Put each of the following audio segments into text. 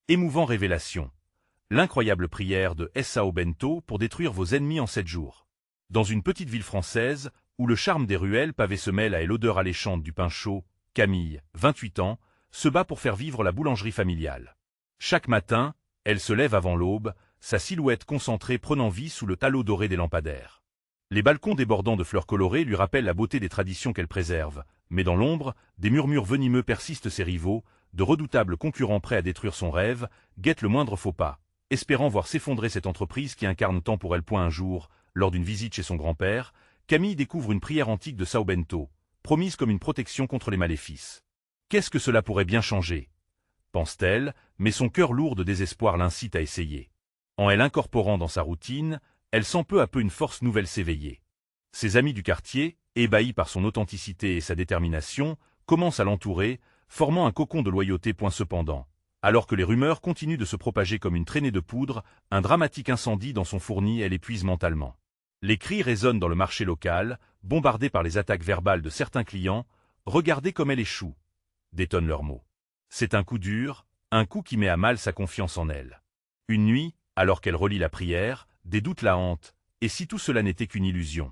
Émouvant révélation. L'incroyable prière de Sao Bento pour détruire vos ennemis en 7 jours. Dans une petite ville française, où le charme des ruelles pavées se mêle à l'odeur alléchante du pain chaud, Camille, 28 ans, se bat pour faire vivre la boulangerie familiale. Chaque matin, elle se lève avant l'aube, sa silhouette concentrée prenant vie sous le halo doré des lampadaires. Les balcons débordants de fleurs colorées lui rappellent la beauté des traditions qu'elle préserve, mais dans l'ombre, des murmures venimeux persistent ses rivaux, de redoutables concurrents prêts à détruire son rêve, guettent le moindre faux pas, espérant voir s'effondrer cette entreprise qui incarne tant pour elle. Un jour, lors d'une visite chez son grand-père, Camille découvre une prière antique de Sao Bento, promise comme une protection contre les maléfices. Qu'est-ce que cela pourrait bien changer, pense-t-elle, mais son cœur lourd de désespoir l'incite à essayer. En elle incorporant dans sa routine, elle sent peu à peu une force nouvelle s'éveiller. Ses amis du quartier, ébahis par son authenticité et sa détermination, commencent à l'entourer, formant un cocon de loyauté. Cependant, alors que les rumeurs continuent de se propager comme une traînée de poudre, un dramatique incendie dans son fourni elle épuise mentalement. Les cris résonnent dans le marché local, bombardés par les attaques verbales de certains clients. « Regardez comme elle échoue !» détonnent leurs mots. C'est un coup dur, un coup qui met à mal sa confiance en elle. Une nuit, alors qu'elle relit la prière, des doutes la hantent, et si tout cela n'était qu'une illusion?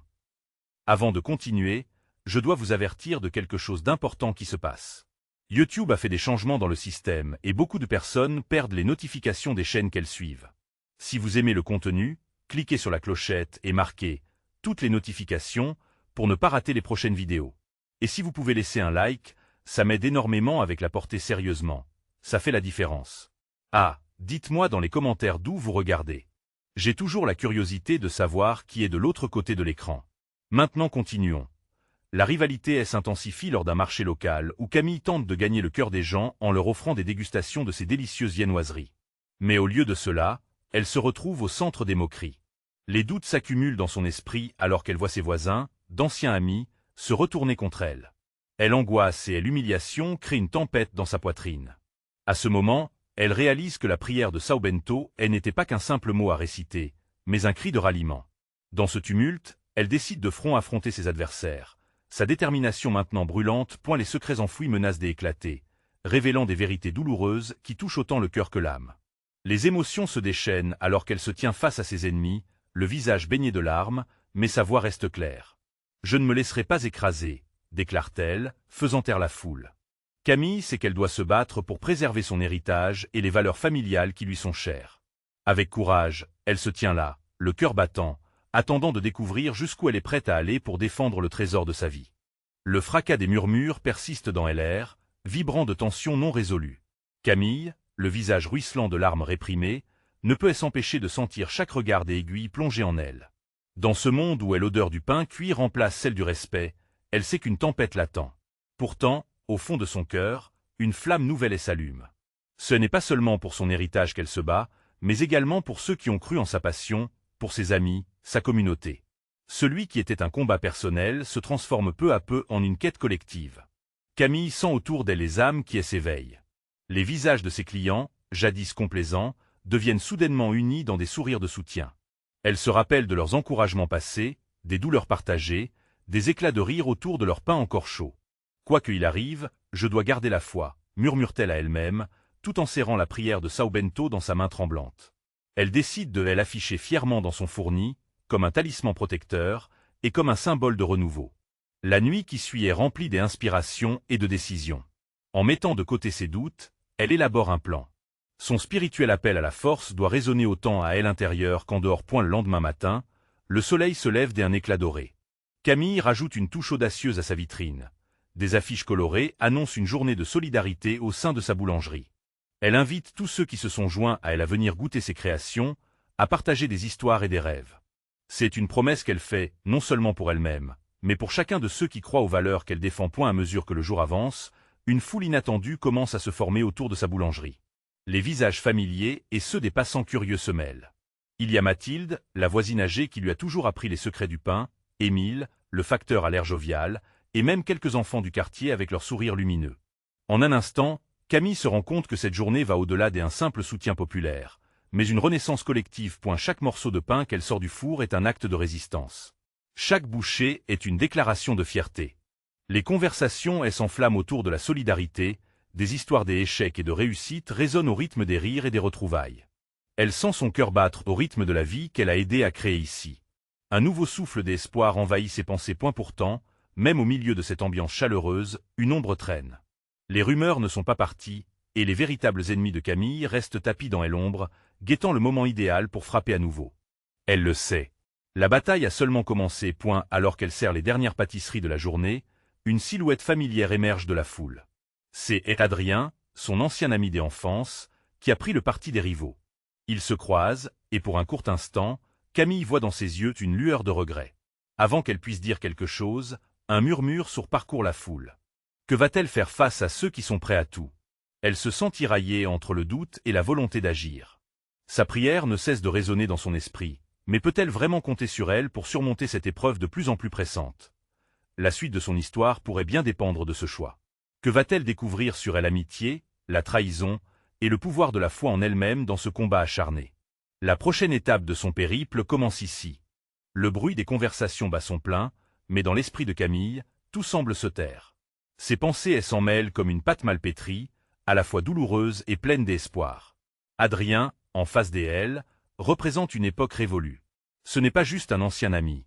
Avant de continuer, je dois vous avertir de quelque chose d'important qui se passe. YouTube a fait des changements dans le système et beaucoup de personnes perdent les notifications des chaînes qu'elles suivent. Si vous aimez le contenu, cliquez sur la clochette et marquez « Toutes les notifications » pour ne pas rater les prochaines vidéos. Et si vous pouvez laisser un like, ça m'aide énormément avec la portée sérieusement. Ça fait la différence. Ah, dites-moi dans les commentaires d'où vous regardez. J'ai toujours la curiosité de savoir qui est de l'autre côté de l'écran. Maintenant continuons. La rivalité s'intensifie lors d'un marché local où Camille tente de gagner le cœur des gens en leur offrant des dégustations de ses délicieuses viennoiseries. Mais au lieu de cela, elle se retrouve au centre des moqueries. Les doutes s'accumulent dans son esprit alors qu'elle voit ses voisins, d'anciens amis, se retourner contre elle. Elle angoisse et l'humiliation crée une tempête dans sa poitrine. À ce moment, elle réalise que la prière de Sao Bento n'était pas qu'un simple mot à réciter, mais un cri de ralliement. Dans ce tumulte, elle décide de front affronter ses adversaires. Sa détermination maintenant brûlante, les secrets enfouis menacent d'éclater, révélant des vérités douloureuses qui touchent autant le cœur que l'âme. Les émotions se déchaînent alors qu'elle se tient face à ses ennemis, le visage baigné de larmes, mais sa voix reste claire. « Je ne me laisserai pas écraser », déclare-t-elle, faisant taire la foule. Camille sait qu'elle doit se battre pour préserver son héritage et les valeurs familiales qui lui sont chères. Avec courage, elle se tient là, le cœur battant, attendant de découvrir jusqu'où elle est prête à aller pour défendre le trésor de sa vie. Le fracas des murmures persiste dans l'air, vibrant de tensions non résolues. Camille, le visage ruisselant de larmes réprimées, ne peut s'empêcher de sentir chaque regard des aiguilles plonger en elle. Dans ce monde où l'odeur du pain cuit remplace celle du respect, elle sait qu'une tempête l'attend. Pourtant, au fond de son cœur, une flamme nouvelle s'allume. Ce n'est pas seulement pour son héritage qu'elle se bat, mais également pour ceux qui ont cru en sa passion, pour ses amis, sa communauté. Celui qui était un combat personnel se transforme peu à peu en une quête collective. Camille sent autour d'elle les âmes qui s'éveillent. Les visages de ses clients, jadis complaisants, deviennent soudainement unis dans des sourires de soutien. Elle se rappelle de leurs encouragements passés, des douleurs partagées, des éclats de rire autour de leur pain encore chaud. Quoi qu'il arrive, je dois garder la foi, murmure-t-elle à elle-même, tout en serrant la prière de Sao Bento dans sa main tremblante. Elle décide de l'afficher fièrement dans son fourni, comme un talisman protecteur, et comme un symbole de renouveau. La nuit qui suit est remplie d'inspirations et de décisions. En mettant de côté ses doutes, elle élabore un plan. Son spirituel appel à la force doit résonner autant à elle intérieure qu'en dehors. Le lendemain matin, le soleil se lève d'un éclat doré. Camille rajoute une touche audacieuse à sa vitrine. Des affiches colorées annoncent une journée de solidarité au sein de sa boulangerie. Elle invite tous ceux qui se sont joints à elle à venir goûter ses créations, à partager des histoires et des rêves. C'est une promesse qu'elle fait, non seulement pour elle-même, mais pour chacun de ceux qui croient aux valeurs qu'elle défend. À mesure que le jour avance, une foule inattendue commence à se former autour de sa boulangerie. Les visages familiers et ceux des passants curieux se mêlent. Il y a Mathilde, la voisine âgée qui lui a toujours appris les secrets du pain, Émile, le facteur à l'air jovial, et même quelques enfants du quartier avec leurs sourires lumineux. En un instant, Camille se rend compte que cette journée va au-delà d'un simple soutien populaire, mais une renaissance collective. Chaque morceau de pain qu'elle sort du four est un acte de résistance. Chaque bouchée est une déclaration de fierté. Les conversations s'enflamment autour de la solidarité, des histoires d'échecs et de réussites résonnent au rythme des rires et des retrouvailles. Elle sent son cœur battre au rythme de la vie qu'elle a aidé à créer ici. Un nouveau souffle d'espoir envahit ses pensées. Pourtant, même au milieu de cette ambiance chaleureuse, une ombre traîne. Les rumeurs ne sont pas parties, et les véritables ennemis de Camille restent tapis dans l'ombre, guettant le moment idéal pour frapper à nouveau. Elle le sait. La bataille a seulement commencé. Alors qu'elle sert les dernières pâtisseries de la journée, une silhouette familière émerge de la foule. C'est Adrien, son ancien ami d'enfance, qui a pris le parti des rivaux. Ils se croisent, et pour un court instant, Camille voit dans ses yeux une lueur de regret. Avant qu'elle puisse dire quelque chose, un murmure sourd parcourt la foule. Que va-t-elle faire face à ceux qui sont prêts à tout? Elle se sent tiraillée entre le doute et la volonté d'agir. Sa prière ne cesse de résonner dans son esprit, mais peut-elle vraiment compter sur elle pour surmonter cette épreuve de plus en plus pressante? La suite de son histoire pourrait bien dépendre de ce choix. Que va-t-elle découvrir sur elle? L'amitié, la trahison et le pouvoir de la foi en elle-même dans ce combat acharné? La prochaine étape de son périple commence ici. Le bruit des conversations bat son plein, mais dans l'esprit de Camille, tout semble se taire. Ses pensées s'en mêlent comme une pâte mal pétrie, à la fois douloureuse et pleine d'espoir. Adrien, en face d'elle, représente une époque révolue. Ce n'est pas juste un ancien ami.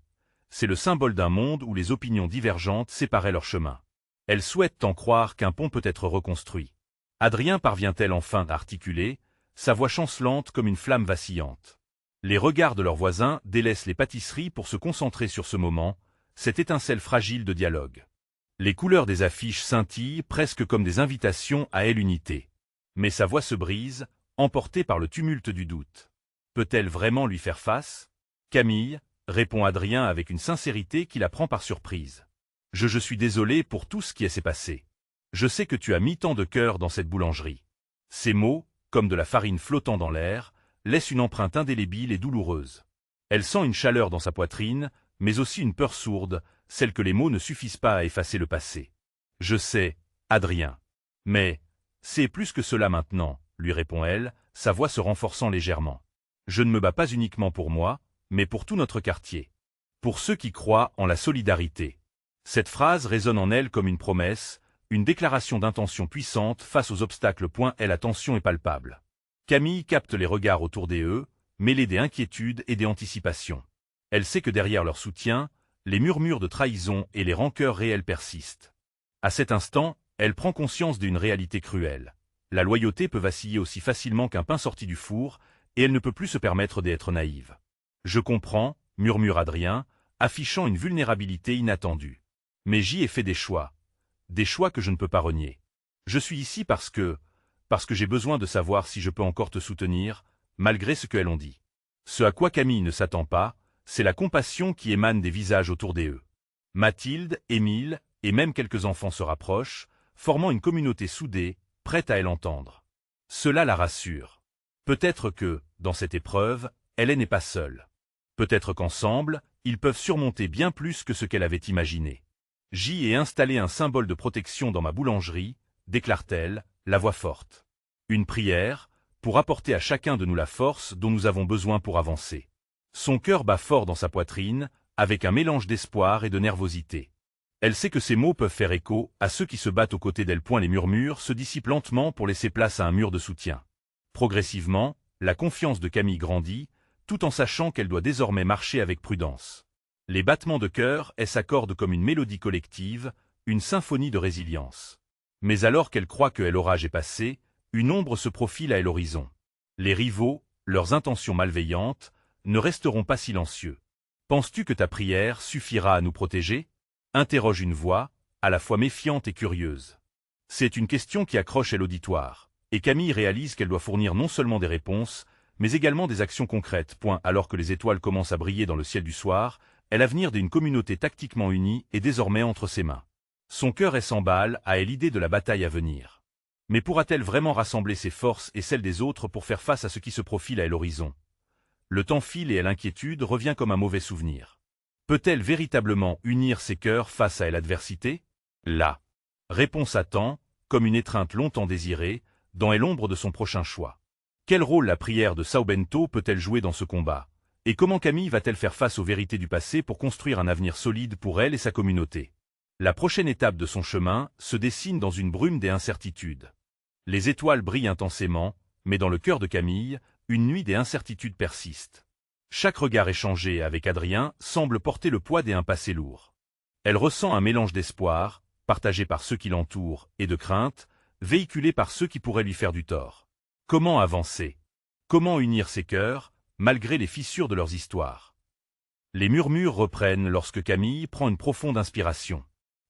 C'est le symbole d'un monde où les opinions divergentes séparaient leurs chemins. Elle souhaite tant croire qu'un pont peut être reconstruit. Adrien parvient-elle enfin à articuler, sa voix chancelante comme une flamme vacillante. Les regards de leurs voisins délaissent les pâtisseries pour se concentrer sur ce moment, cette étincelle fragile de dialogue. Les couleurs des affiches scintillent presque comme des invitations à l'unité. Mais sa voix se brise, emportée par le tumulte du doute. Peut-elle vraiment lui faire face? Camille, répond Adrien avec une sincérité qui la prend par surprise. Je suis désolé pour tout ce qui s'est passé. Je sais que tu as mis tant de cœur dans cette boulangerie. Ces mots, comme de la farine flottant dans l'air, laissent une empreinte indélébile et douloureuse. Elle sent une chaleur dans sa poitrine, mais aussi une peur sourde, celle que les mots ne suffisent pas à effacer le passé. Je sais, Adrien. Mais, c'est plus que cela maintenant, lui répond-elle, sa voix se renforçant légèrement. Je ne me bats pas uniquement pour moi, mais pour tout notre quartier. Pour ceux qui croient en la solidarité. Cette phrase résonne en elle comme une promesse, une déclaration d'intention puissante face aux obstacles. La tension est palpable. Camille capte les regards autour d'eux, mêlés d'inquiétudes et d'anticipations. Elle sait que derrière leur soutien, les murmures de trahison et les rancœurs réelles persistent. À cet instant, elle prend conscience d'une réalité cruelle. La loyauté peut vaciller aussi facilement qu'un pain sorti du four, et elle ne peut plus se permettre d'être naïve. Je comprends, murmure Adrien, affichant une vulnérabilité inattendue. Mais j'y ai fait des choix que je ne peux pas renier. Je suis ici parce que j'ai besoin de savoir si je peux encore te soutenir, malgré ce qu'elles ont dit. Ce à quoi Camille ne s'attend pas, c'est la compassion qui émane des visages autour d'eux. Mathilde, Émile, et même quelques enfants se rapprochent, formant une communauté soudée, prête à l'entendre. Cela la rassure. Peut-être que, dans cette épreuve, elle n'est pas seule. Peut-être qu'ensemble, ils peuvent surmonter bien plus que ce qu'elle avait imaginé. J'y ai installé un symbole de protection dans ma boulangerie, déclare-t-elle, la voix forte. Une prière, pour apporter à chacun de nous la force dont nous avons besoin pour avancer. Son cœur bat fort dans sa poitrine, avec un mélange d'espoir et de nervosité. Elle sait que ces mots peuvent faire écho à ceux qui se battent aux côtés d'elle. Les murmures se dissipent lentement pour laisser place à un mur de soutien. Progressivement, la confiance de Camille grandit, tout en sachant qu'elle doit désormais marcher avec prudence. Les battements de cœur s'accordent comme une mélodie collective, une symphonie de résilience. Mais alors qu'elle croit que l'orage est passé, une ombre se profile à l'horizon. Les rivaux, leurs intentions malveillantes, ne resteront pas silencieux. Penses-tu que ta prière suffira à nous protéger? Interroge une voix, à la fois méfiante et curieuse. C'est une question qui accroche l'auditoire, et Camille réalise qu'elle doit fournir non seulement des réponses, mais également des actions concrètes. Alors que les étoiles commencent à briller dans le ciel du soir, l'avenir d'une communauté tactiquement unie est désormais entre ses mains. Son cœur s'emballe à l'idée de la bataille à venir. Mais pourra-t-elle vraiment rassembler ses forces et celles des autres pour faire face à ce qui se profile à l'horizon? Le temps file et l'inquiétude revient comme un mauvais souvenir. Peut-elle véritablement unir ses cœurs face à l'adversité? La réponse attend, comme une étreinte longtemps désirée, dans l'ombre de son prochain choix. Quel rôle la prière de São Bento peut-elle jouer dans ce combat? Et comment Camille va-t-elle faire face aux vérités du passé pour construire un avenir solide pour elle et sa communauté? La prochaine étape de son chemin se dessine dans une brume des incertitudes. Les étoiles brillent intensément, mais dans le cœur de Camille, une nuit des incertitudes persiste. Chaque regard échangé avec Adrien semble porter le poids d'un passé lourd. Elle ressent un mélange d'espoir, partagé par ceux qui l'entourent, et de crainte, véhiculé par ceux qui pourraient lui faire du tort. Comment avancer? Comment unir ces cœurs, malgré les fissures de leurs histoires? Les murmures reprennent lorsque Camille prend une profonde inspiration.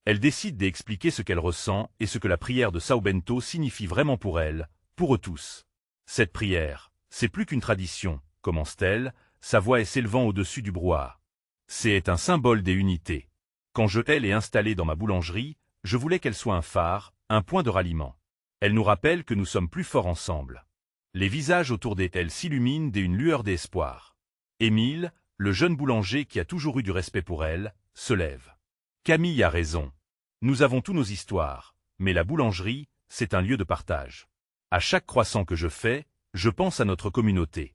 Elle décide d'expliquer ce qu'elle ressent et ce que la prière de São Bento signifie vraiment pour elle, pour eux tous. Cette prière, c'est plus qu'une tradition, commence-t-elle, sa voix est s'élevant au-dessus du brouhaha. C'est un symbole des unités. Quand elle est installée dans ma boulangerie, je voulais qu'elle soit un phare, un point de ralliement. Elle nous rappelle que nous sommes plus forts ensemble. Les visages autour d'elle s'illuminent d'une lueur d'espoir. Émile, le jeune boulanger qui a toujours eu du respect pour elle, se lève. Camille a raison. Nous avons tous nos histoires, mais la boulangerie, c'est un lieu de partage. À chaque croissant que je fais, je pense à notre communauté.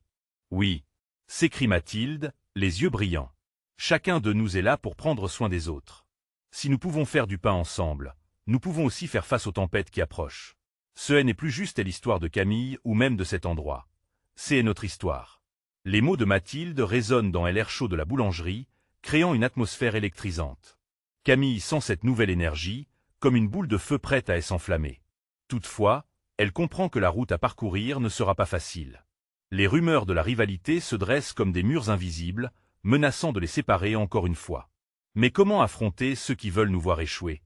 Oui, s'écrie Mathilde, les yeux brillants. Chacun de nous est là pour prendre soin des autres. Si nous pouvons faire du pain ensemble, nous pouvons aussi faire face aux tempêtes qui approchent. Ce n'est plus juste l'histoire de Camille ou même de cet endroit. C'est notre histoire. Les mots de Mathilde résonnent dans l'air chaud de la boulangerie, créant une atmosphère électrisante. Camille sent cette nouvelle énergie, comme une boule de feu prête à s'enflammer. Toutefois, elle comprend que la route à parcourir ne sera pas facile. Les rumeurs de la rivalité se dressent comme des murs invisibles, menaçant de les séparer encore une fois. Mais comment affronter ceux qui veulent nous voir échouer?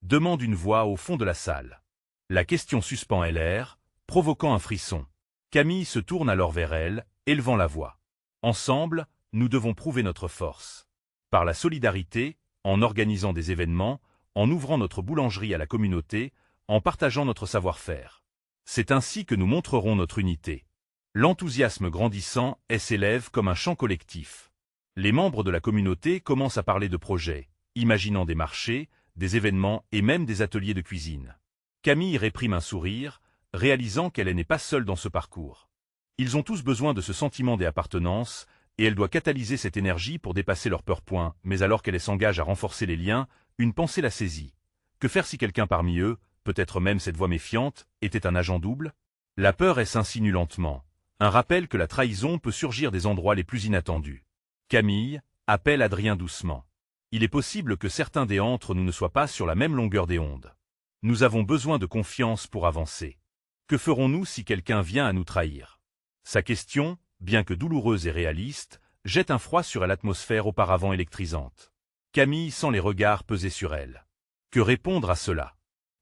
Demande une voix au fond de la salle. La question suspend l'air, provoquant un frisson. Camille se tourne alors vers elle, élevant la voix. Ensemble, nous devons prouver notre force. Par la solidarité, en organisant des événements, en ouvrant notre boulangerie à la communauté, en partageant notre savoir-faire. C'est ainsi que nous montrerons notre unité. L'enthousiasme grandissant s'élève comme un chant collectif. Les membres de la communauté commencent à parler de projets, imaginant des marchés, des événements et même des ateliers de cuisine. Camille réprime un sourire, réalisant qu'elle n'est pas seule dans ce parcours. Ils ont tous besoin de ce sentiment d'appartenance, et elle doit catalyser cette énergie pour dépasser leurs peurs. Mais alors qu'elle s'engage à renforcer les liens, une pensée la saisit. Que faire si quelqu'un parmi eux, peut-être même cette voix méfiante, était un agent double? La peur s'insinue lentement. Un rappel que la trahison peut surgir des endroits les plus inattendus. Camille appelle Adrien doucement. Il est possible que certains d'entre nous ne soient pas sur la même longueur d'onde. Nous avons besoin de confiance pour avancer. Que ferons-nous si quelqu'un vient à nous trahir? Sa question, bien que douloureuse et réaliste, jette un froid sur l'atmosphère auparavant électrisante. Camille sent les regards peser sur elle. Que répondre à cela?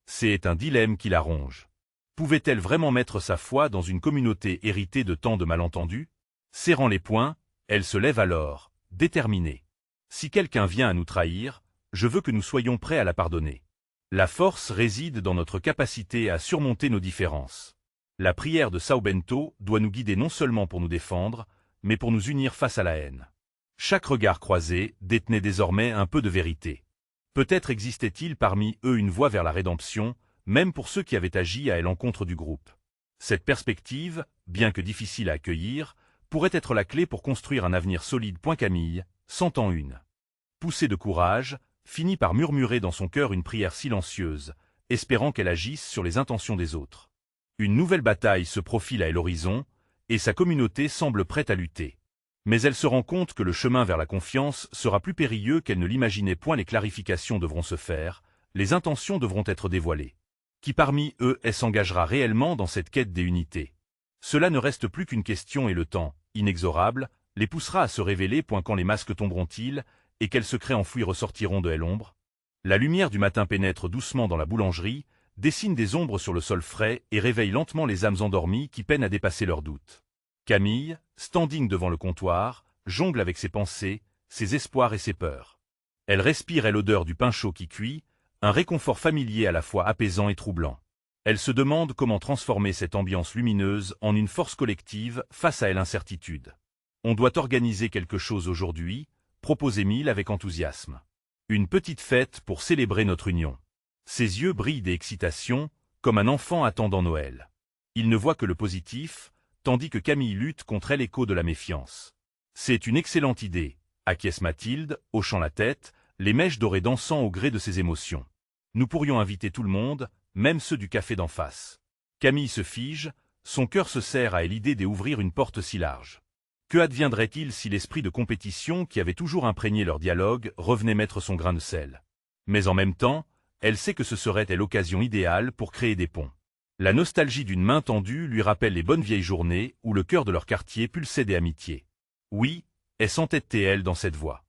C'est un dilemme qui la ronge. Pouvait-elle vraiment mettre sa foi dans une communauté héritée de tant de malentendus? Serrant les poings, elle se lève alors, déterminée. Si quelqu'un vient à nous trahir, je veux que nous soyons prêts à la pardonner. La force réside dans notre capacité à surmonter nos différences. La prière de São Bento doit nous guider non seulement pour nous défendre, mais pour nous unir face à la haine. Chaque regard croisé détenait désormais un peu de vérité. Peut-être existait-il parmi eux une voie vers la rédemption, même pour ceux qui avaient agi à l'encontre du groupe. Cette perspective, bien que difficile à accueillir, pourrait être la clé pour construire un avenir solide. Camille, sentant une poussée de courage, finit par murmurer dans son cœur une prière silencieuse, espérant qu'elle agisse sur les intentions des autres. Une nouvelle bataille se profile à l'horizon, et sa communauté semble prête à lutter. Mais elle se rend compte que le chemin vers la confiance sera plus périlleux qu'elle ne l'imaginait. Les clarifications devront se faire, les intentions devront être dévoilées. Qui parmi eux s'engagera réellement dans cette quête des unités? Cela ne reste plus qu'une question et le temps, inexorable, les poussera à se révéler. Quand les masques tomberont-ils, et quels secrets enfouis ressortiront de l'ombre? La lumière du matin pénètre doucement dans la boulangerie, dessine des ombres sur le sol frais et réveille lentement les âmes endormies qui peinent à dépasser leurs doutes. Camille, standing devant le comptoir, jongle avec ses pensées, ses espoirs et ses peurs. Elle respire l'odeur du pain chaud qui cuit, un réconfort familier à la fois apaisant et troublant. Elle se demande comment transformer cette ambiance lumineuse en une force collective face à l'incertitude. On doit organiser quelque chose aujourd'hui, propose Émile avec enthousiasme. Une petite fête pour célébrer notre union. Ses yeux brillent d'excitation, comme un enfant attendant Noël. Il ne voit que le positif, tandis que Camille lutte contre l'écho de la méfiance. C'est une excellente idée, acquiesce Mathilde, hochant la tête, les mèches dorées dansant au gré de ses émotions. Nous pourrions inviter tout le monde, même ceux du café d'en face. Camille se fige, son cœur se serre à l'idée d'ouvrir une porte si large. Que adviendrait-il si l'esprit de compétition qui avait toujours imprégné leur dialogue revenait mettre son grain de sel? Mais en même temps, elle sait que ce serait l'occasion idéale pour créer des ponts. La nostalgie d'une main tendue lui rappelle les bonnes vieilles journées où le cœur de leur quartier pulsait des amitiés. Oui, elle s'entêtait elle dans cette voie.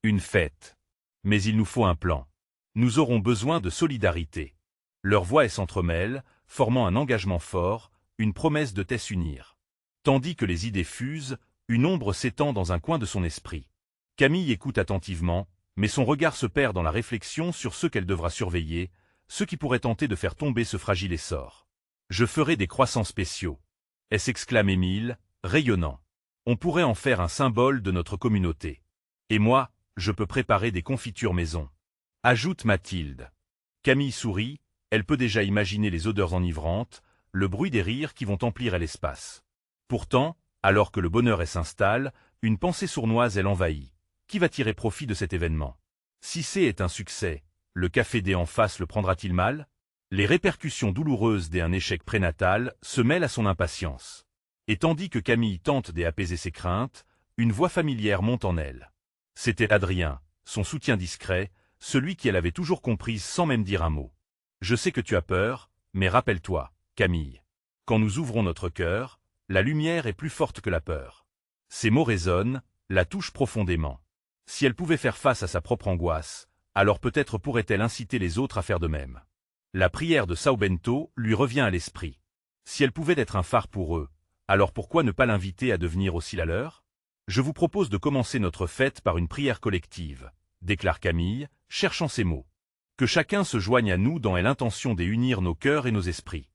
Une fête. Mais il nous faut un plan. Nous aurons besoin de solidarité. Leurs voix s'entremêlent, formant un engagement fort, une promesse de s'unir. Tandis que les idées fusent, une ombre s'étend dans un coin de son esprit. Camille écoute attentivement, mais son regard se perd dans la réflexion sur ceux qu'elle devra surveiller, ceux qui pourraient tenter de faire tomber ce fragile essor. Je ferai des croissants spéciaux. S'exclame Émile, rayonnant. On pourrait en faire un symbole de notre communauté. Et moi, je peux préparer des confitures maison. Ajoute Mathilde. Camille sourit, elle peut déjà imaginer les odeurs enivrantes, le bruit des rires qui vont emplir l'espace. Pourtant, alors que le bonheur s'installe, une pensée sournoise l'envahit. Qui va tirer profit de cet événement? Si c'est est un succès, le café D en face le prendra-t-il mal? Les répercussions douloureuses d'un échec prénatal se mêlent à son impatience. Et tandis que Camille tente d'apaiser ses craintes, une voix familière monte en elle. C'était Adrien, son soutien discret, celui qui elle avait toujours comprise sans même dire un mot. Je sais que tu as peur, mais rappelle-toi, Camille. Quand nous ouvrons notre cœur, la lumière est plus forte que la peur. Ces mots résonnent, la touchent profondément. Si elle pouvait faire face à sa propre angoisse, alors peut-être pourrait-elle inciter les autres à faire de même. La prière de Sao Bento lui revient à l'esprit. Si elle pouvait être un phare pour eux, alors pourquoi ne pas l'inviter à devenir aussi la leur? Je vous propose de commencer notre fête par une prière collective, déclare Camille, cherchant ses mots. Que chacun se joigne à nous dans l'intention d'unir nos cœurs et nos esprits.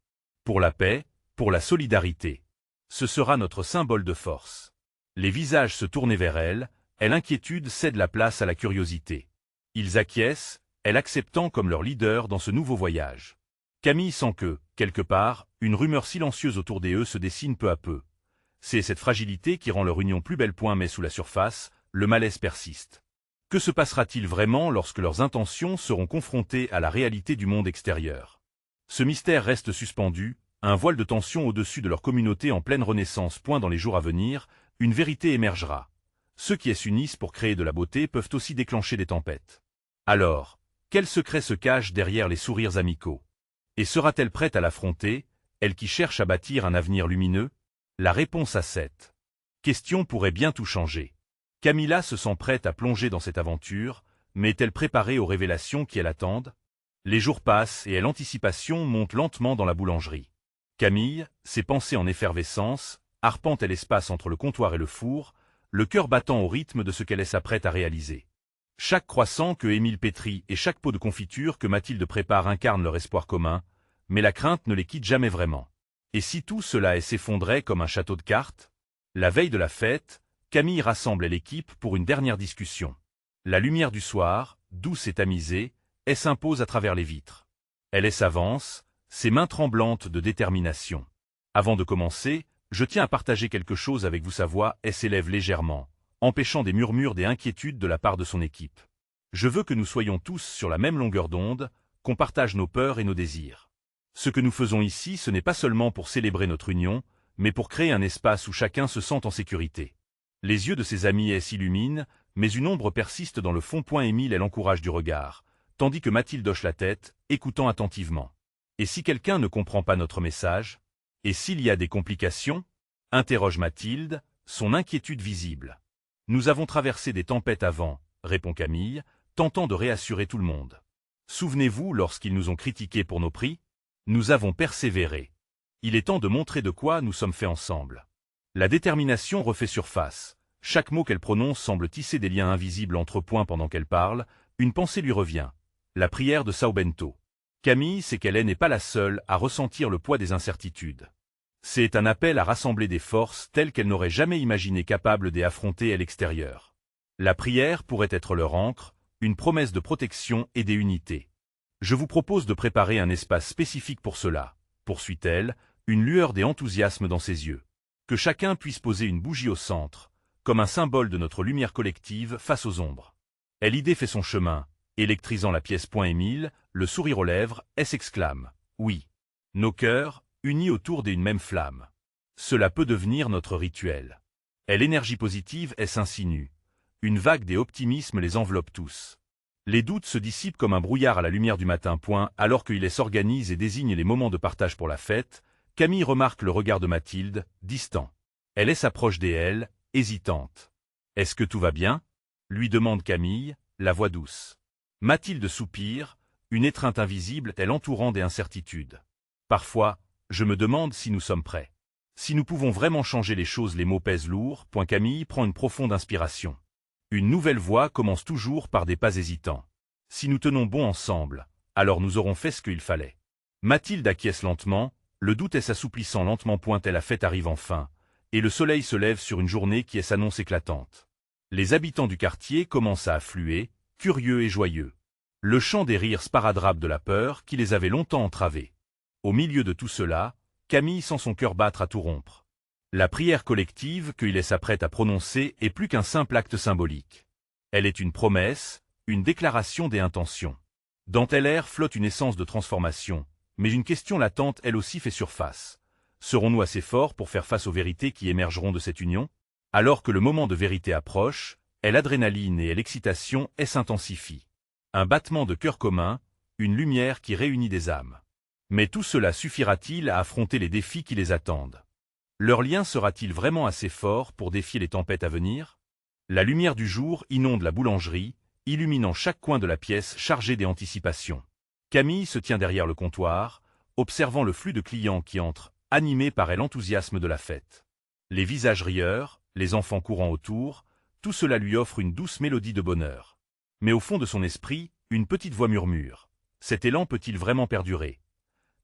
Pour la paix, pour la solidarité. Ce sera notre symbole de force. Les visages se tournaient vers elle, l'inquiétude cède la place à la curiosité. Ils acquiescent, elle acceptant comme leur leader dans ce nouveau voyage. Camille sent que, quelque part, une rumeur silencieuse autour d'eux se dessine peu à peu. C'est cette fragilité qui rend leur union plus belle. Mais sous la surface, le malaise persiste. Que se passera-t-il vraiment lorsque leurs intentions seront confrontées à la réalité du monde extérieur? Ce mystère reste suspendu, un voile de tension au-dessus de leur communauté en pleine renaissance. Dans les jours à venir, une vérité émergera. Ceux qui s'unissent pour créer de la beauté peuvent aussi déclencher des tempêtes. Alors, quel secret se cache derrière les sourires amicaux? Et sera-t-elle prête à l'affronter, elle qui cherche à bâtir un avenir lumineux? La réponse à cette question pourrait bien tout changer. Camilla se sent prête à plonger dans cette aventure, mais est-elle préparée aux révélations qui l'attendent? Les jours passent et l'anticipation monte lentement dans la boulangerie. Camille, ses pensées en effervescence, arpente l'espace entre le comptoir et le four, le cœur battant au rythme de ce qu'elle s'apprête à réaliser. Chaque croissant que Émile pétrit et chaque pot de confiture que Mathilde prépare incarnent leur espoir commun, mais la crainte ne les quitte jamais vraiment. Et si tout cela s'effondrait comme un château de cartes? La veille de la fête, Camille rassemble l'équipe pour une dernière discussion. La lumière du soir, douce et tamisée, s'impose à travers les vitres. Elle s'avance, ses mains tremblantes de détermination. Avant de commencer, je tiens à partager quelque chose avec vous. Sa voix s'élève légèrement, empêchant des murmures et inquiétudes de la part de son équipe. Je veux que nous soyons tous sur la même longueur d'onde, qu'on partage nos peurs et nos désirs. Ce que nous faisons ici, ce n'est pas seulement pour célébrer notre union, mais pour créer un espace où chacun se sent en sécurité. Les yeux de ses amis s'illuminent, mais une ombre persiste dans le fond. Émile l'encourage du regard, tandis que Mathilde hoche la tête, écoutant attentivement. Et si quelqu'un ne comprend pas notre message? Et s'il y a des complications? Interroge Mathilde, son inquiétude visible. Nous avons traversé des tempêtes avant, répond Camille, tentant de réassurer tout le monde. Souvenez-vous lorsqu'ils nous ont critiqués pour nos prix? Nous avons persévéré. Il est temps de montrer de quoi nous sommes faits ensemble. La détermination refait surface. Chaque mot qu'elle prononce semble tisser des liens invisibles entre points pendant qu'elle parle. Une pensée lui revient. La prière de Sao Bento. Camille sait qu'elle n'est pas la seule à ressentir le poids des incertitudes. C'est un appel à rassembler des forces telles qu'elle n'aurait jamais imaginé capables d'affronter à l'extérieur. La prière pourrait être leur ancre, une promesse de protection et d'unité. Je vous propose de préparer un espace spécifique pour cela, poursuit-elle, une lueur d'enthousiasme dans ses yeux. Que chacun puisse poser une bougie au centre, comme un symbole de notre lumière collective face aux ombres. L'idée fait son chemin, électrisant la pièce. Émile, le sourire aux lèvres, s'exclame. Oui. Nos cœurs, unis autour d'une même flamme. Cela peut devenir notre rituel. L'énergie positive s'insinue. Une vague d'optimisme les enveloppe tous. Les doutes se dissipent comme un brouillard à la lumière du matin. Alors qu'il s'organise et désigne les moments de partage pour la fête, Camille remarque le regard de Mathilde, distant. Elle s'approche d'elle, hésitante. Est-ce que tout va bien? Lui demande Camille, la voix douce. Mathilde soupire, une étreinte invisible l'entourant des incertitudes. Parfois, je me demande si nous sommes prêts. Si nous pouvons vraiment changer les choses. Les mots pèsent lourd. Camille prend une profonde inspiration. Une nouvelle voix commence toujours par des pas hésitants. Si nous tenons bon ensemble, alors nous aurons fait ce qu'il fallait. Mathilde acquiesce lentement, le doute s'assouplissant lentement. La fête arrive enfin, et le soleil se lève sur une journée qui s'annonce éclatante. Les habitants du quartier commencent à affluer, curieux et joyeux. Le chant des rires sparadrape de la peur qui les avait longtemps entravés. Au milieu de tout cela, Camille sent son cœur battre à tout rompre. La prière collective qu'il s'apprête à prononcer est plus qu'un simple acte symbolique. Elle est une promesse, une déclaration des intentions. Dans l'air flotte une essence de transformation, mais une question latente elle aussi fait surface. Serons-nous assez forts pour faire face aux vérités qui émergeront de cette union? Alors que le moment de vérité approche, l'adrénaline et l'excitation s'intensifient. Un battement de cœur commun, une lumière qui réunit des âmes. Mais tout cela suffira-t-il à affronter les défis qui les attendent? Leur lien sera-t-il vraiment assez fort pour défier les tempêtes à venir? La lumière du jour inonde la boulangerie, illuminant chaque coin de la pièce chargée des anticipations. Camille se tient derrière le comptoir, observant le flux de clients qui entrent, animés par l'enthousiasme de la fête. Les visages rieurs, les enfants courant autour, tout cela lui offre une douce mélodie de bonheur. Mais au fond de son esprit, une petite voix murmure. Cet élan peut-il vraiment perdurer?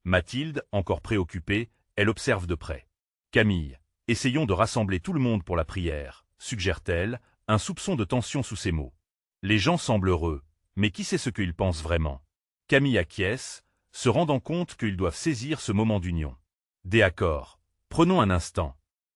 Mathilde, encore préoccupée, elle observe de près. Camille, essayons de rassembler tout le monde pour la prière, suggère-t-elle, un soupçon de tension sous ses mots. Les gens semblent heureux, mais qui sait ce qu'ils pensent vraiment? Camille acquiesce, se rendant compte qu'ils doivent saisir ce moment d'union. D'accord, prenons un instant.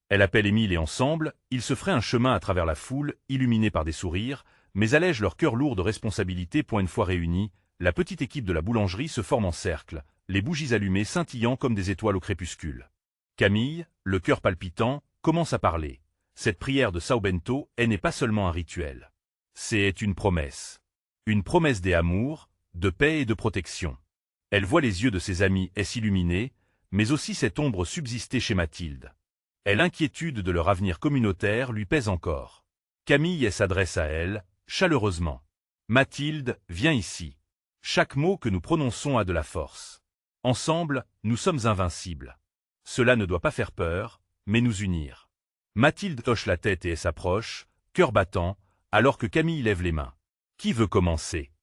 Elle appelle Émile et ensemble, ils se feraient un chemin à travers la foule, illuminée par des sourires, mais allègent leur cœur lourd de responsabilité. Une fois réunis, la petite équipe de la boulangerie se forme en cercle, les bougies allumées scintillant comme des étoiles au crépuscule. Camille, le cœur palpitant, commence à parler. Cette prière de Sao Bento n'est pas seulement un rituel. C'est une promesse. Une promesse d'amour, de paix et de protection. Elle voit les yeux de ses amis s'illuminer, mais aussi cette ombre subsister chez Mathilde. L'inquiétude de leur avenir communautaire lui pèse encore. Camille s'adresse à elle, chaleureusement. Mathilde, viens ici. Chaque mot que nous prononçons a de la force. Ensemble, nous sommes invincibles. Cela ne doit pas faire peur, mais nous unir. Mathilde hoche la tête et s'approche, cœur battant, alors que Camille lève les mains. Qui veut commencer?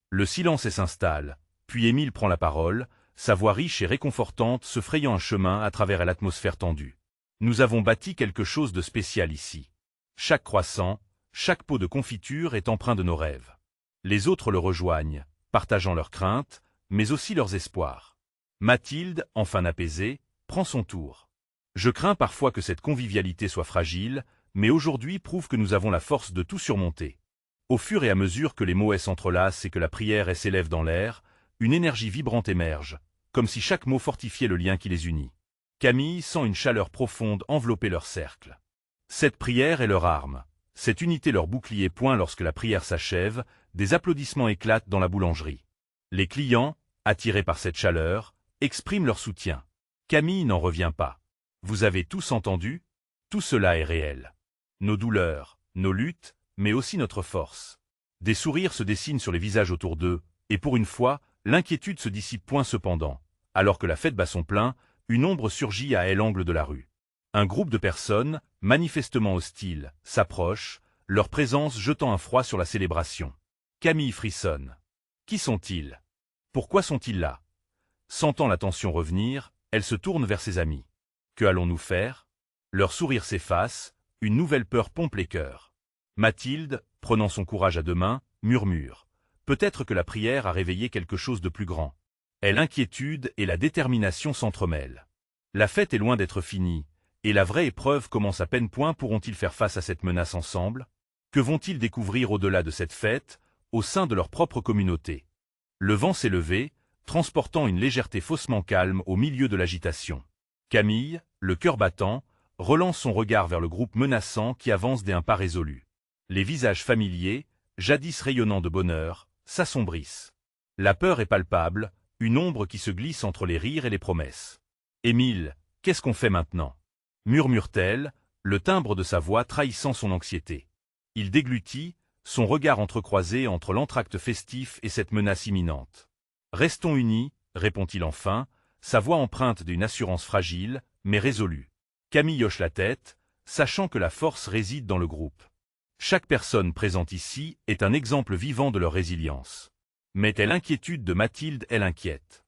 Le silence s'installe, puis Émile prend la parole, sa voix riche et réconfortante se frayant un chemin à travers l'atmosphère tendue. Nous avons bâti quelque chose de spécial ici. Chaque croissant, chaque pot de confiture est empreint de nos rêves. Les autres le rejoignent, partageant leurs craintes, mais aussi leurs espoirs. Mathilde, enfin apaisée, prend son tour. Je crains parfois que cette convivialité soit fragile, mais aujourd'hui prouve que nous avons la force de tout surmonter. Au fur et à mesure que les mots s'entrelacent et que la prière s'élève dans l'air, une énergie vibrante émerge, comme si chaque mot fortifiait le lien qui les unit. Camille sent une chaleur profonde envelopper leur cercle. Cette prière est leur arme, cette unité leur bouclier. Lorsque la prière s'achève, des applaudissements éclatent dans la boulangerie. Les clients, attirés par cette chaleur, expriment leur soutien. Camille n'en revient pas. Vous avez tous entendu? Tout cela est réel. Nos douleurs, nos luttes, mais aussi notre force. Des sourires se dessinent sur les visages autour d'eux, et pour une fois, l'inquiétude se dissipe. Cependant, alors que la fête bat son plein, une ombre surgit à l'angle de la rue. Un groupe de personnes, manifestement hostiles, s'approche, leur présence jetant un froid sur la célébration. Camille frissonne. Qui sont-ils? Pourquoi sont-ils là? Sentant la tension revenir, elle se tourne vers ses amis. Que allons-nous faire? Leur sourire s'efface, une nouvelle peur pompe les cœurs. Mathilde, prenant son courage à deux mains, murmure. Peut-être que la prière a réveillé quelque chose de plus grand. L'inquiétude et la détermination s'entremêlent. La fête est loin d'être finie, et la vraie épreuve commence à peine. Pourront-ils faire face à cette menace ensemble? Que vont-ils découvrir au-delà de cette fête, au sein de leur propre communauté. Le vent s'est levé, transportant une légèreté faussement calme au milieu de l'agitation. Camille, le cœur battant, relance son regard vers le groupe menaçant qui avance d'un pas résolu. Les visages familiers, jadis rayonnants de bonheur, s'assombrissent. La peur est palpable, une ombre qui se glisse entre les rires et les promesses. « Émile, qu'est-ce qu'on fait maintenant » murmure-t-elle, le timbre de sa voix trahissant son anxiété. Il déglutit, son regard entrecroisé entre l'entracte festif et cette menace imminente. « Restons unis, répond-il enfin, sa voix empreinte d'une assurance fragile, mais résolue. Camille hoche la tête, sachant que la force réside dans le groupe. Chaque personne présente ici est un exemple vivant de leur résilience. Mais telle inquiétude de Mathilde, elle inquiète.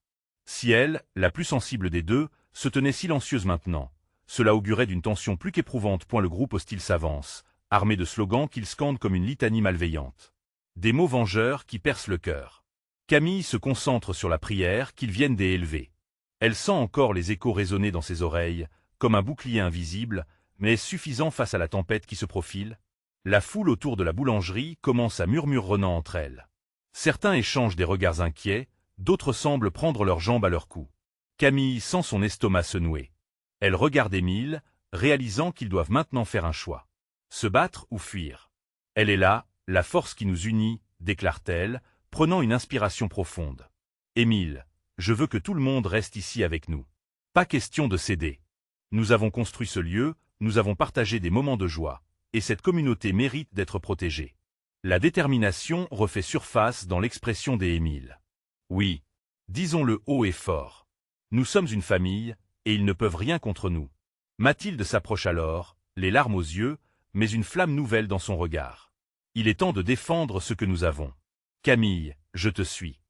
Si elle, la plus sensible des deux, se tenait silencieuse maintenant, cela augurait d'une tension plus qu'éprouvante. Le groupe hostile s'avance, armé de slogans qu'il scande comme une litanie malveillante. Des mots vengeurs qui percent le cœur. Camille se concentre sur la prière qu'ils viennent d'élever. Elle sent encore les échos résonner dans ses oreilles, comme un bouclier invisible, mais est-ce suffisant face à la tempête qui se profile? La foule autour de la boulangerie commence à murmurant entre elles. Certains échangent des regards inquiets, d'autres semblent prendre leurs jambes à leur cou. Camille sent son estomac se nouer. Elle regarde Émile, réalisant qu'ils doivent maintenant faire un choix. Se battre ou fuir. Elle est là, la force qui nous unit, déclare-t-elle, prenant une inspiration profonde. Émile, je veux que tout le monde reste ici avec nous. Pas question de céder. Nous avons construit ce lieu, nous avons partagé des moments de joie, et cette communauté mérite d'être protégée. La détermination refait surface dans l'expression d'Émile. Oui, disons-le haut et fort. Nous sommes une famille, et ils ne peuvent rien contre nous. Mathilde s'approche alors, les larmes aux yeux, mais une flamme nouvelle dans son regard. Il est temps de défendre ce que nous avons. Camille, je te suis.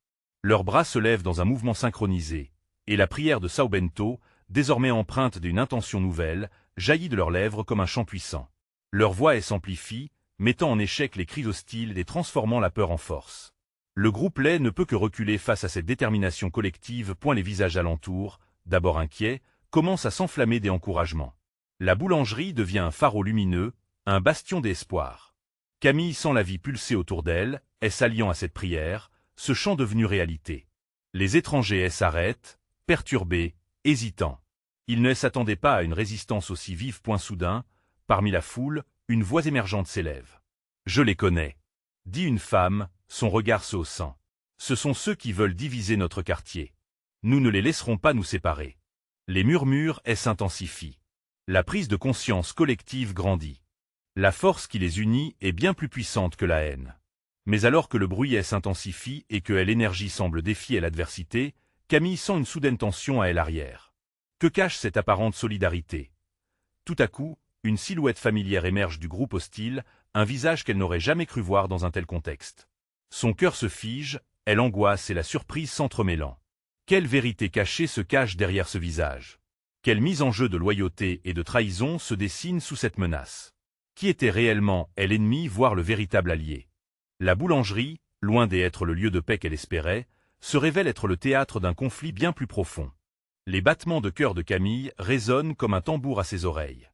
Leurs bras se lèvent dans un mouvement synchronisé, et la prière de Sao Bento, désormais empreinte d'une intention nouvelle, jaillit de leurs lèvres comme un chant puissant. Leur voix s'amplifie, mettant en échec les cris hostiles et transformant la peur en force. Le groupe laid ne peut que reculer face à cette détermination collective. Les visages alentours, d'abord inquiets, commencent à s'enflammer d'encouragement. La boulangerie devient un phare lumineux, un bastion d'espoir. Camille sent la vie pulser autour d'elle, s'alliant à cette prière, ce chant devenu réalité. Les étrangers s'arrêtent, perturbés, hésitants. Ils ne s'attendaient pas à une résistance aussi vive. Soudain, parmi la foule, une voix émergente s'élève. « Je les connais », dit une femme, son regard se haussant. « Ce sont ceux qui veulent diviser notre quartier. Nous ne les laisserons pas nous séparer. » Les murmures s'intensifient. La prise de conscience collective grandit. La force qui les unit est bien plus puissante que la haine. Mais alors que le bruit s'intensifie et que l'énergie semble défier l'adversité, Camille sent une soudaine tension à l'arrière. Que cache cette apparente solidarité? Tout à coup, une silhouette familière émerge du groupe hostile, un visage qu'elle n'aurait jamais cru voir dans un tel contexte. Son cœur se fige, l'angoisse et la surprise s'entremêlant. Quelle vérité cachée se cache derrière ce visage? Quelle mise en jeu de loyauté et de trahison se dessine sous cette menace? Qui était réellement l'ennemi, voire le véritable allié? La boulangerie, loin d'être le lieu de paix qu'elle espérait, se révèle être le théâtre d'un conflit bien plus profond. Les battements de cœur de Camille résonnent comme un tambour à ses oreilles.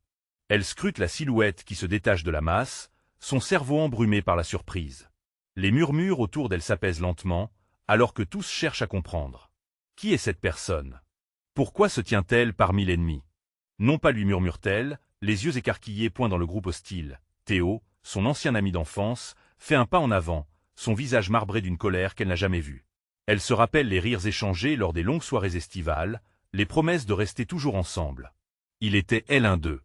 Elle scrute la silhouette qui se détache de la masse, son cerveau embrumé par la surprise. Les murmures autour d'elle s'apaisent lentement, alors que tous cherchent à comprendre. Qui est cette personne? Pourquoi se tient-elle parmi l'ennemi? Non pas, lui murmure-t-elle, les yeux écarquillés dans le groupe hostile. Théo, son ancien ami d'enfance, fait un pas en avant, son visage marbré d'une colère qu'elle n'a jamais vue. Elle se rappelle les rires échangés lors des longues soirées estivales, les promesses de rester toujours ensemble. Il était l'un d'eux.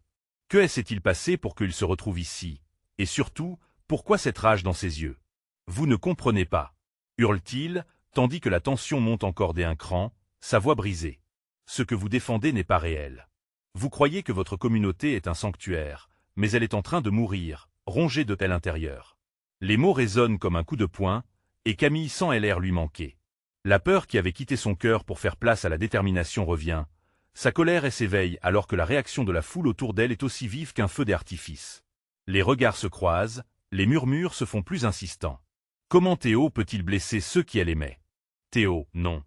Que s'est-il passé pour qu'il se retrouve ici? Et surtout, pourquoi cette rage dans ses yeux? Vous ne comprenez pas, hurle-t-il, tandis que la tension monte encore d'un cran, sa voix brisée. Ce que vous défendez n'est pas réel. Vous croyez que votre communauté est un sanctuaire, mais elle est en train de mourir, rongée de tel intérieur. Les mots résonnent comme un coup de poing, et Camille sent l'air lui manquer. La peur qui avait quitté son cœur pour faire place à la détermination revient. Sa colère s'éveille alors que la réaction de la foule autour d'elle est aussi vive qu'un feu d'artifice. Les regards se croisent, les murmures se font plus insistants. Comment Théo peut-il blesser ceux qui elle aimait? Théo, non.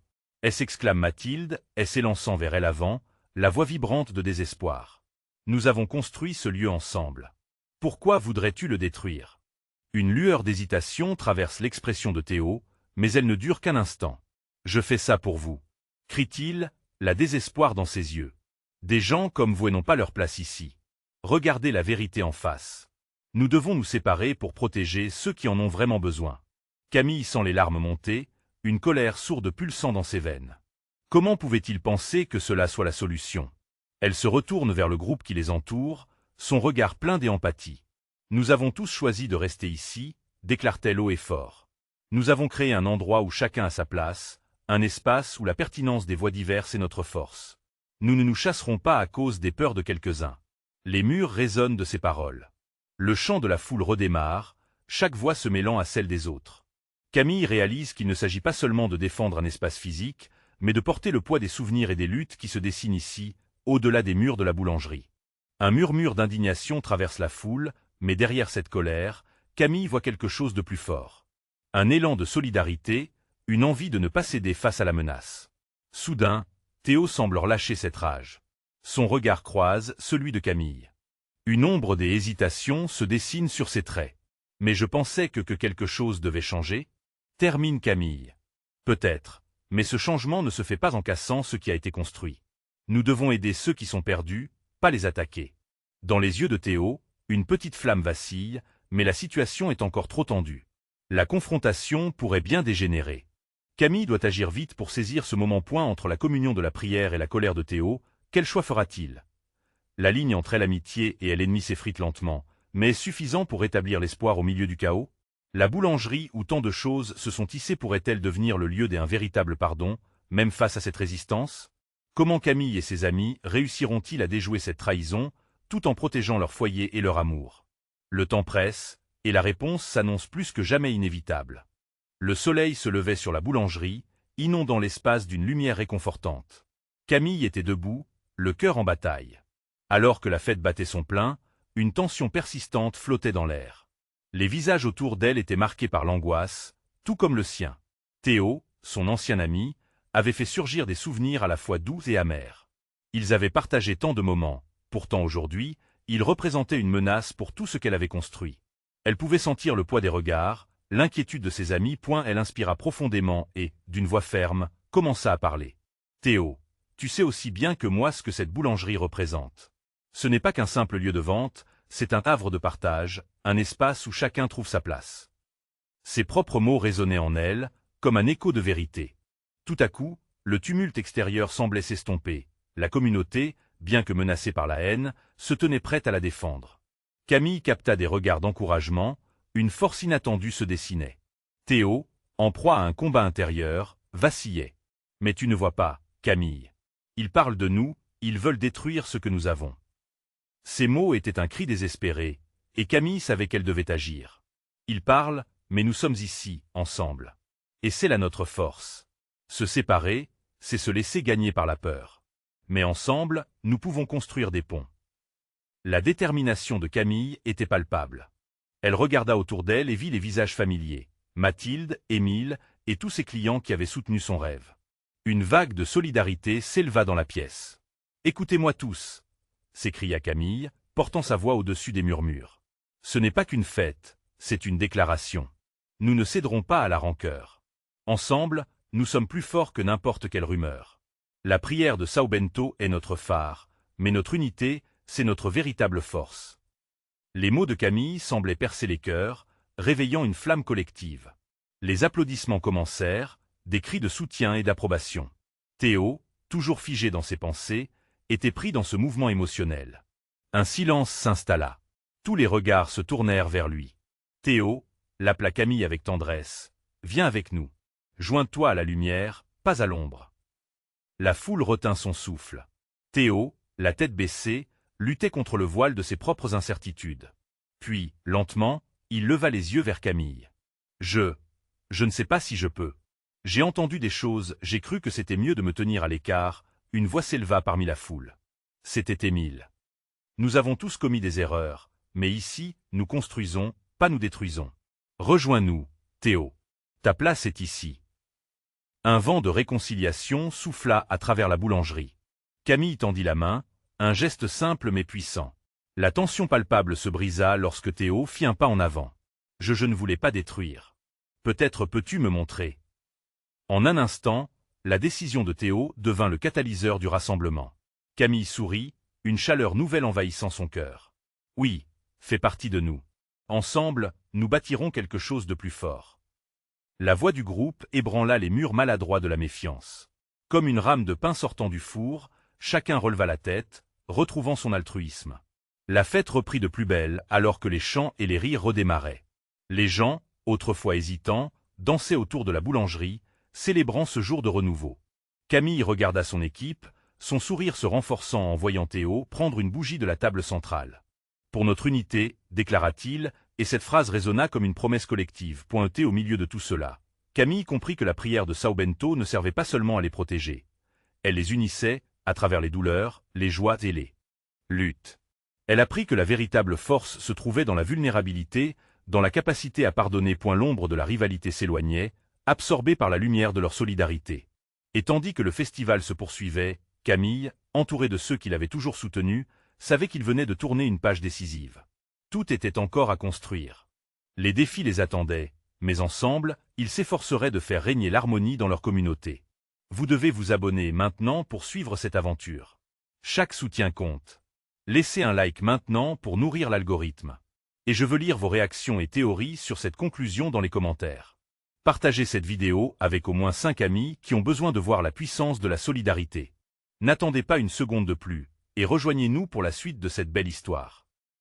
S'exclame Mathilde, s'élançant vers elle avant, la voix vibrante de désespoir. Nous avons construit ce lieu ensemble. Pourquoi voudrais-tu le détruire? Une lueur d'hésitation traverse l'expression de Théo, mais elle ne dure qu'un instant. « Je fais ça pour vous », crie-t-il, la désespoir dans ses yeux. Des gens comme vous n'ont pas leur place ici. Regardez la vérité en face. Nous devons nous séparer pour protéger ceux qui en ont vraiment besoin. Camille sent les larmes monter, une colère sourde pulsant dans ses veines. Comment pouvait-il penser que cela soit la solution? Elle se retourne vers le groupe qui les entoure, son regard plein d'empathie. « Nous avons tous choisi de rester ici », déclare-t-elle haut et fort. « Nous avons créé un endroit où chacun a sa place, un espace où la pertinence des voix diverses est notre force. Nous ne nous chasserons pas à cause des peurs de quelques-uns. » Les murs résonnent de ces paroles. Le chant de la foule redémarre, chaque voix se mêlant à celle des autres. Camille réalise qu'il ne s'agit pas seulement de défendre un espace physique, mais de porter le poids des souvenirs et des luttes qui se dessinent ici, au-delà des murs de la boulangerie. Un murmure d'indignation traverse la foule, mais derrière cette colère, Camille voit quelque chose de plus fort. Un élan de solidarité, une envie de ne pas céder face à la menace. Soudain, Théo semble relâcher cette rage. Son regard croise celui de Camille. Une ombre des hésitations se dessine sur ses traits. « Mais je pensais que quelque chose devait changer ?» termine Camille. « Peut-être, mais ce changement ne se fait pas en cassant ce qui a été construit. Nous devons aider ceux qui sont perdus, pas les attaquer. » Dans les yeux de Théo, une petite flamme vacille, mais la situation est encore trop tendue. La confrontation pourrait bien dégénérer. Camille doit agir vite pour saisir ce moment point entre la communion de la prière et la colère de Théo. Quel choix fera-t-il? La ligne entre l'amitié et l'ennemi s'effrite lentement, mais est suffisant pour rétablir l'espoir au milieu du chaos? La boulangerie où tant de choses se sont tissées pourrait-elle devenir le lieu d'un véritable pardon, même face à cette résistance? Comment Camille et ses amis réussiront-ils à déjouer cette trahison, tout en protégeant leur foyer et leur amour? Le temps presse, et la réponse s'annonce plus que jamais inévitable. Le soleil se levait sur la boulangerie, inondant l'espace d'une lumière réconfortante. Camille était debout, le cœur en bataille. Alors que la fête battait son plein, une tension persistante flottait dans l'air. Les visages autour d'elle étaient marqués par l'angoisse, tout comme le sien. Théo, son ancien ami, avait fait surgir des souvenirs à la fois doux et amers. Ils avaient partagé tant de moments, pourtant aujourd'hui, il représentait une menace pour tout ce qu'elle avait construit. Elle pouvait sentir le poids des regards, l'inquiétude de ses amis. Elle inspira profondément et, d'une voix ferme, commença à parler. « Théo, tu sais aussi bien que moi ce que cette boulangerie représente. Ce n'est pas qu'un simple lieu de vente, c'est un havre de partage, un espace où chacun trouve sa place. » Ses propres mots résonnaient en elle, comme un écho de vérité. Tout à coup, le tumulte extérieur semblait s'estomper. La communauté, bien que menacée par la haine, se tenait prête à la défendre. Camille capta des regards d'encouragement, une force inattendue se dessinait. Théo, en proie à un combat intérieur, vacillait. « Mais tu ne vois pas, Camille. Ils parlent de nous, ils veulent détruire ce que nous avons. » Ces mots étaient un cri désespéré, et Camille savait qu'elle devait agir. Ils parlent, mais nous sommes ici, ensemble. Et c'est là notre force. Se séparer, c'est se laisser gagner par la peur. Mais ensemble, nous pouvons construire des ponts. La détermination de Camille était palpable. Elle regarda autour d'elle et vit les visages familiers, Mathilde, Émile et tous ses clients qui avaient soutenu son rêve. Une vague de solidarité s'éleva dans la pièce. « Écoutez-moi tous !» s'écria Camille, portant sa voix au-dessus des murmures. « Ce n'est pas qu'une fête, c'est une déclaration. Nous ne céderons pas à la rancœur. Ensemble, nous sommes plus forts que n'importe quelle rumeur. La prière de São Bento est notre phare, mais notre unité, c'est notre véritable force. » Les mots de Camille semblaient percer les cœurs, réveillant une flamme collective. Les applaudissements commencèrent, des cris de soutien et d'approbation. Théo, toujours figé dans ses pensées, était pris dans ce mouvement émotionnel. Un silence s'installa. Tous les regards se tournèrent vers lui. « Théo », l'appela Camille avec tendresse, « viens avec nous. Joins-toi à la lumière, pas à l'ombre. » La foule retint son souffle. Théo, la tête baissée, luttait contre le voile de ses propres incertitudes. Puis, lentement, il leva les yeux vers Camille. « Je ne sais pas si je peux. J'ai entendu des choses, j'ai cru que c'était mieux de me tenir à l'écart. » Une voix s'éleva parmi la foule. C'était Émile. « Nous avons tous commis des erreurs, mais ici, nous construisons, pas nous détruisons. Rejoins-nous, Théo. Ta place est ici. » Un vent de réconciliation souffla à travers la boulangerie. Camille tendit la main, un geste simple mais puissant. La tension palpable se brisa lorsque Théo fit un pas en avant. « je ne voulais pas détruire. Peut-être peux-tu me montrer. En un instant, la décision de Théo devint le catalyseur du rassemblement. Camille sourit, une chaleur nouvelle envahissant son cœur. Oui, fais partie de nous. Ensemble, nous bâtirons quelque chose de plus fort. La voix du groupe ébranla les murs maladroits de la méfiance. Comme une rame de pain sortant du four, chacun releva la tête, retrouvant son altruisme. La fête reprit de plus belle alors que les chants et les rires redémarraient. Les gens, autrefois hésitants, dansaient autour de la boulangerie, célébrant ce jour de renouveau. Camille regarda son équipe, son sourire se renforçant en voyant Théo prendre une bougie de la table centrale. « Pour notre unité », déclara-t-il, et cette phrase résonna comme une promesse collective, pointée au milieu de tout cela. Camille comprit que la prière de São Bento ne servait pas seulement à les protéger. Elle les unissait, à travers les douleurs, les joies et les luttes. Elle apprit que la véritable force se trouvait dans la vulnérabilité, dans la capacité à pardonner. L'ombre de la rivalité s'éloignait, absorbée par la lumière de leur solidarité. Et tandis que le festival se poursuivait, Camille, entouré de ceux qui l'avaient toujours soutenu, savait qu'il venait de tourner une page décisive. Tout était encore à construire. Les défis les attendaient, mais ensemble, ils s'efforceraient de faire régner l'harmonie dans leur communauté. Vous devez vous abonner maintenant pour suivre cette aventure. Chaque soutien compte. Laissez un like maintenant pour nourrir l'algorithme. Et je veux lire vos réactions et théories sur cette conclusion dans les commentaires. Partagez cette vidéo avec au moins 5 amis qui ont besoin de voir la puissance de la solidarité. N'attendez pas une seconde de plus, et rejoignez-nous pour la suite de cette belle histoire.